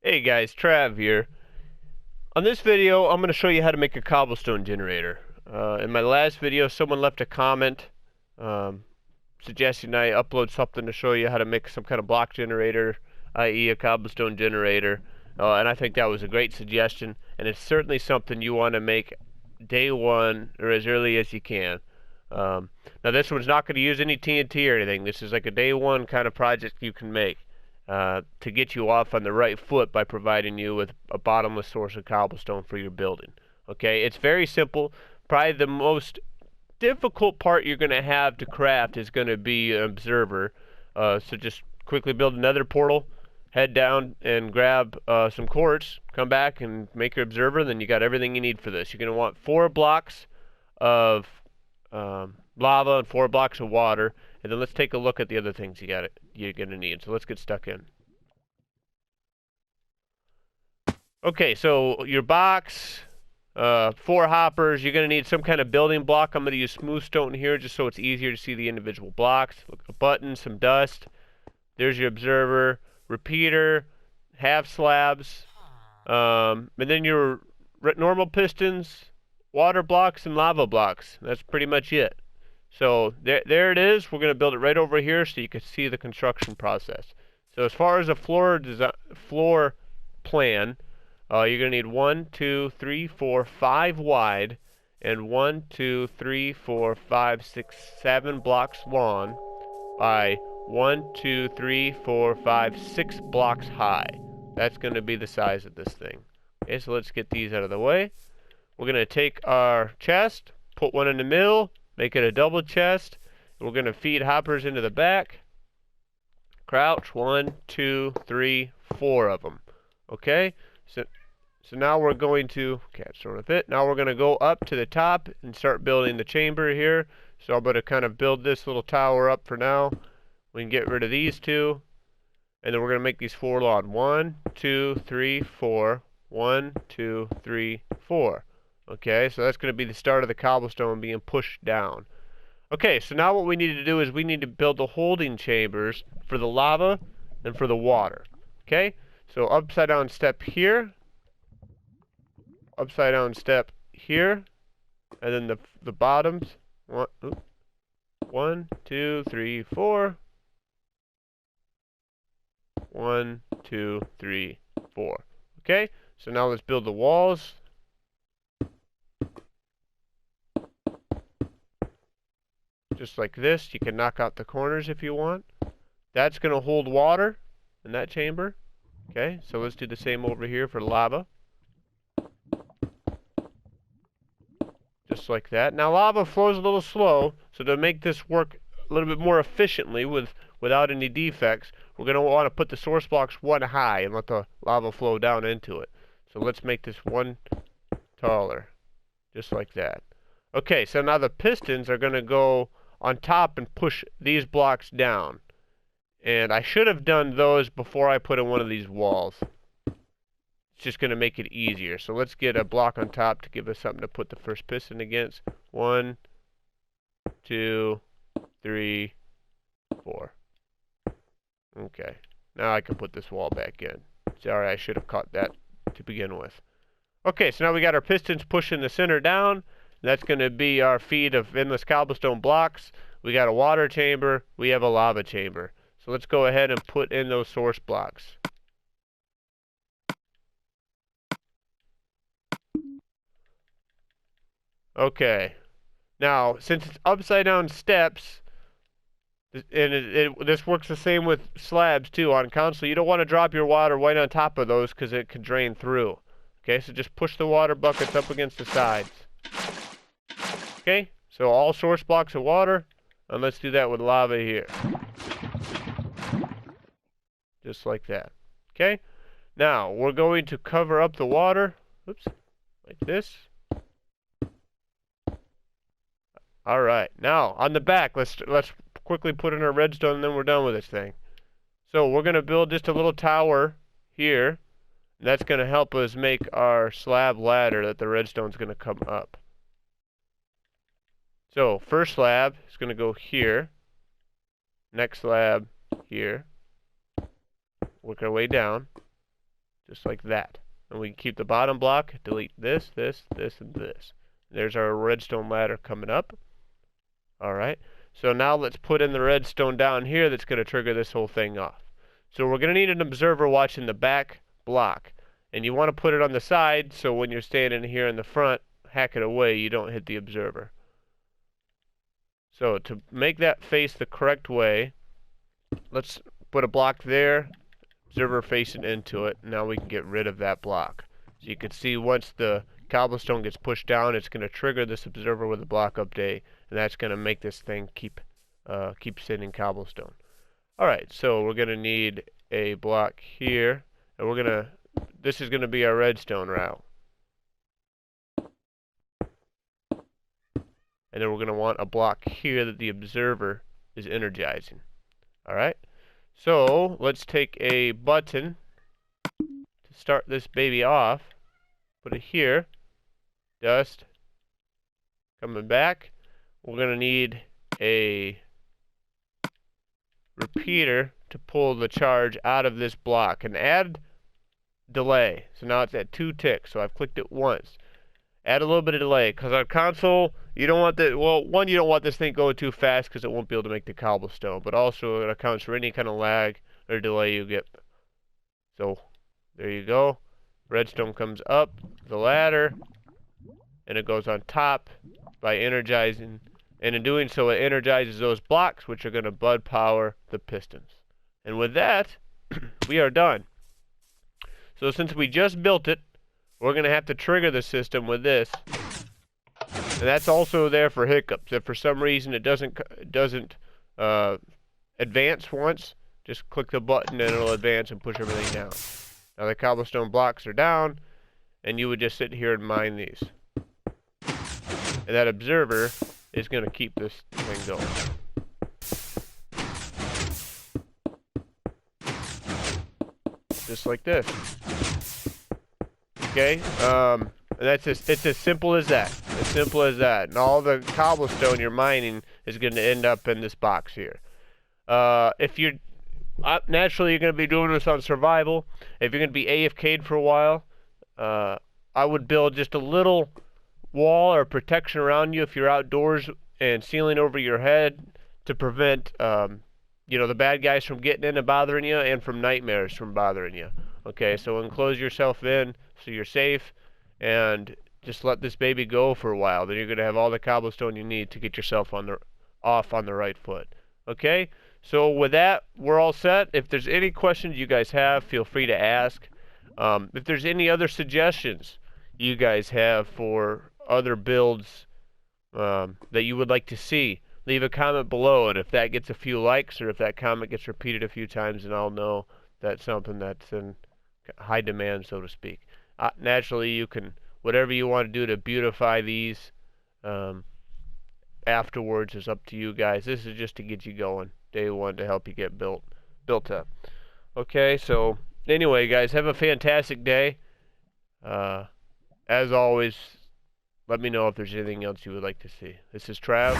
Hey guys, Trav here. On this video, I'm going to show you how to make a cobblestone generator. In my last video, someone left a comment um, suggesting I upload something to show you how to make some kind of block generator, i.e. a cobblestone generator. And I think that was a great suggestion, and it's certainly something you want to make day one or as early as you can. Now this one's not going to use any TNT or anything. This is like a day one kind of project you can make. To get you off on the right foot by providing you with a bottomless source of cobblestone for your building. Okay, it's very simple. Probably the most difficult part you're going to have to craft is going to be an observer. So just quickly build another portal, head down and grab some quartz, come back and make your observer, then you got everything you need for this. You're going to want 4 blocks of lava and 4 blocks of water. And then let's take a look at the other things you're going to need. So let's get stuck in. Okay, so your box, 4 hoppers. You're going to need some kind of building block. I'm going to use smooth stone here just so it's easier to see the individual blocks. A button, some dust. There's your observer, repeater, half slabs, and then your normal pistons, water blocks, and lava blocks. That's pretty much it. So there it is. We're going to build it right over here so you can see the construction process. So as far as a floor plan, you're going to need 1, 2, 3, 4, 5 wide, and 1, 2, 3, 4, 5, 6, 7 blocks long by 1, 2, 3, 4, 5, 6 blocks high. That's going to be the size of this thing. Okay, so let's get these out of the way. We're going to take our chest, put one in the middle, make it a double chest. We're going to feed hoppers into the back. Crouch, 1, 2, 3, 4 of them. Okay? So now we're going to, catch sort of it. Now we're going to go up to the top and start building the chamber here. So I'm going to kind of build this little tower up for now. We can get rid of these 2. And then we're going to make these 4 long. 1, 2, 3, 4. 1, 2, 3, 4. Okay, so that's going to be the start of the cobblestone being pushed down. Okay, so now what we need to do is we need to build the holding chambers for the lava and for the water. Okay, so upside down step here, upside down step here, and then the bottoms. 1, 2, 3, 4. 1, 2, 3, 4. Okay, so now let's build the walls. Just like this. You can knock out the corners if you want. That's going to hold water in that chamber. Okay, so let's do the same over here for lava. Just like that. Now lava flows a little slow, so to make this work a little bit more efficiently without any defects, we're going to want to put the source blocks 1 high and let the lava flow down into it. So let's make this 1 taller. Just like that. Okay, so now the pistons are going to go on top and push these blocks down. And I should have done those before I put in one of these walls. It's just going to make it easier. So let's get a block on top to give us something to put the first piston against. 1, 2, 3, 4. Okay. Now I can put this wall back in. Sorry, I should have caught that to begin with. Okay, so now we got our pistons pushing the center down. That's going to be our feed of endless cobblestone blocks. We got a water chamber. We have a lava chamber. So let's go ahead and put in those source blocks. Okay. Now, since it's upside down steps, and this works the same with slabs too on console, you don't want to drop your water right on top of those because it could drain through. Okay, so just push the water buckets up against the sides. Okay, so all source blocks of water, and let's do that with lava here. Just like that. Okay, now we're going to cover up the water. Oops, like this. All right, now on the back, let's quickly put in our redstone, and then we're done with this thing. So we're going to build just a little tower here. And that's going to help us make our slab ladder that the redstone's going to come up. So first slab is going to go here. Next slab here. Work our way down. just like that. And we can keep the bottom block, delete this, this, this, and this. There's our redstone ladder coming up. Alright, so now let's put in the redstone down here that's going to trigger this whole thing off. So we're going to need an observer watching the back block. And you want to put it on the side so when you're standing here in the front, hack it away, you don't hit the observer. So to make that face the correct way, let's put a block there, observer facing into it. Now we can get rid of that block. So you can see once the cobblestone gets pushed down, it's going to trigger this observer with a block update, and that's going to make this thing keep sitting cobblestone. Alright, so we're going to need a block here, and this is going to be our redstone route. And then we're going to want a block here that the observer is energizing. Alright, so let's take a button to start this baby off. Put it here. Dust. Coming back. We're going to need a repeater to pull the charge out of this block. And add delay. So now it's at 2 ticks. So I've clicked it once. Add a little bit of delay. Because on console, you don't want one, you don't want this thing going too fast because it won't be able to make the cobblestone. But also it accounts for any kind of lag or delay you get. So there you go. Redstone comes up the ladder, and it goes on top by energizing, and in doing so it energizes those blocks, which are going to bud power the pistons. And with that, we are done. So since we just built it, we're going to have to trigger the system with this, and that's also there for hiccups. If for some reason it doesn't advance once, just click the button and it'll advance and push everything down. Now the cobblestone blocks are down, and you would just sit here and mine these. And that observer is going to keep this thing going. Just like this. Okay? And it's as simple as that. As simple as that. And all the cobblestone you're mining is going to end up in this box here. If you're naturally, you're going to be doing this on survival. If you're going to be AFK'd for a while, I would build just a little wall or protection around you if you're outdoors and ceiling over your head to prevent, the bad guys from getting in and bothering you, and from nightmares from bothering you. Okay, so enclose yourself in so you're safe, and just let this baby go for a while. Then you're going to have all the cobblestone you need to get yourself off on the right foot. Okay? So with that, we're all set. If there's any questions you guys have, feel free to ask. If there's any other suggestions you guys have for other builds that you would like to see, leave a comment below. And if that gets a few likes, or if that comment gets repeated a few times, then I'll know that's something that's in high demand, so to speak. Naturally, you can, whatever you want to do to beautify these afterwards is up to you guys. This is just to get you going. Day one, to help you get built up. Okay, so anyway, guys, have a fantastic day. As always, let me know if there's anything else you would like to see. This is Trav.